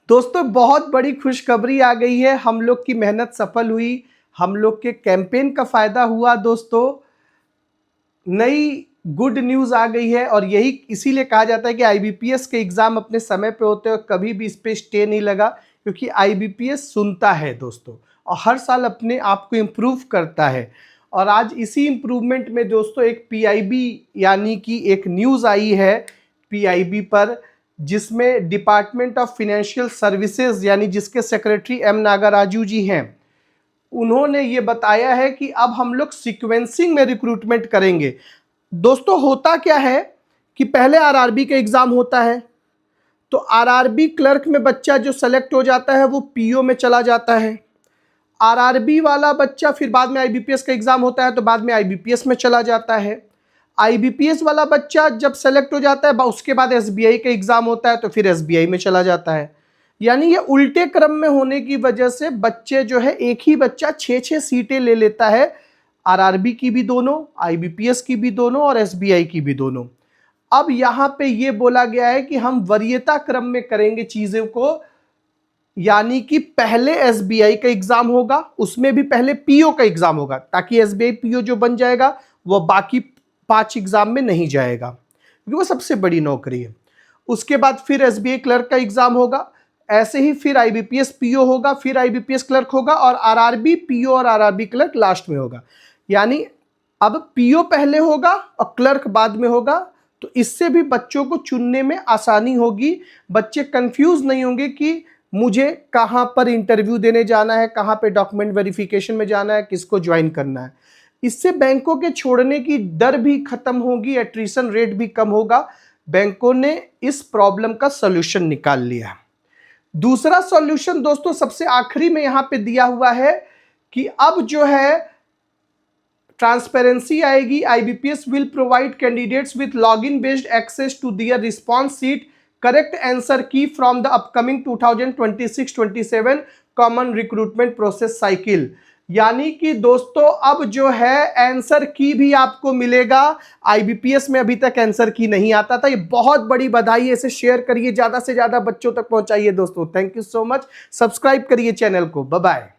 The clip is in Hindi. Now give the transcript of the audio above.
दोस्तों बहुत बड़ी खुशखबरी आ गई है। हम लोग की मेहनत सफल हुई, हम लोग के कैंपेन का फायदा हुआ। दोस्तों नई गुड न्यूज़ आ गई है और यही इसीलिए कहा जाता है कि आईबीपीएस के एग्ज़ाम अपने समय पे होते हैं और कभी भी इस पे स्टे नहीं लगा, क्योंकि आईबीपीएस सुनता है दोस्तों और हर साल अपने आप को इम्प्रूव करता है। और आज इसी इम्प्रूवमेंट में दोस्तों एक पीआईबी यानी कि एक न्यूज़ आई है पीआईबी पर, जिसमें डिपार्टमेंट ऑफ फाइनेंशियल सर्विसेज यानी जिसके सेक्रेटरी एम नागाराजू जी हैं, उन्होंने ये बताया है कि अब हम लोग सीक्वेंसिंग में रिक्रूटमेंट करेंगे। दोस्तों होता क्या है कि पहले आरआरबी का एग्जाम होता है, तो आरआरबी क्लर्क में बच्चा जो सेलेक्ट हो जाता है वो पीओ में चला जाता है। आरआरबी वाला बच्चा फिर बाद में आईबीपीएस का एग्जाम होता है तो बाद में आईबीपीएस में चला जाता है। आईबीपीएस वाला बच्चा जब सेलेक्ट हो जाता है उसके बाद एसबीआई का एग्जाम होता है तो फिर एसबीआई में चला जाता है। यानी ये उल्टे क्रम में होने की वजह से बच्चे जो है एक ही बच्चा 6-6 सीटें ले लेता है, आरआरबी की भी दोनों, आईबीपीएस की भी दोनों और एसबीआई की भी दोनों। अब यहाँ पे ये बोला गया है कि हम वरीयता क्रम में करेंगे चीज़ों को, यानी कि पहले एसबीआई का एग्जाम होगा, उसमें भी पहले पीओ का एग्जाम होगा, ताकि एसबीआई पीओ जो बन जाएगा वो बाकी 5 एग्जाम में नहीं जाएगा क्योंकि वो सबसे बड़ी नौकरी है। उसके बाद फिर एसबीआई क्लर्क का एग्जाम होगा, ऐसे ही फिर आईबीपीएस पीओ होगा, फिर आईबीपीएस क्लर्क होगा और आरआरबी पीओ और आरआरबी क्लर्क लास्ट में होगा। यानी अब पीओ पहले होगा और क्लर्क बाद में होगा, तो इससे भी बच्चों को चुनने में आसानी होगी। बच्चे कंफ्यूज नहीं होंगे कि मुझे कहाँ पर इंटरव्यू देने जाना है, कहाँ पे डॉक्यूमेंट वेरिफिकेशन में जाना है, किसको ज्वाइन करना है। इससे बैंकों के छोड़ने की दर भी खत्म होगी, एट्रिशन रेट भी कम होगा। बैंकों ने इस प्रॉब्लम का सॉल्यूशन निकाल लिया। दूसरा सॉल्यूशन दोस्तों सबसे आखिरी में यहां पे दिया हुआ है कि अब जो है ट्रांसपेरेंसी आएगी। IBPS will provide candidates with login based access to their response sheet correct answer key from the upcoming 2026-27 common recruitment process cycle. यानी कि दोस्तों अब जो है आंसर की भी आपको मिलेगा। आईबीपीएस में अभी तक आंसर की नहीं आता था। ये बहुत बड़ी बधाई है, इसे शेयर करिए, ज्यादा से ज्यादा बच्चों तक पहुंचाइए दोस्तों। Thank you so much. Subscribe करिए चैनल को। Bye bye.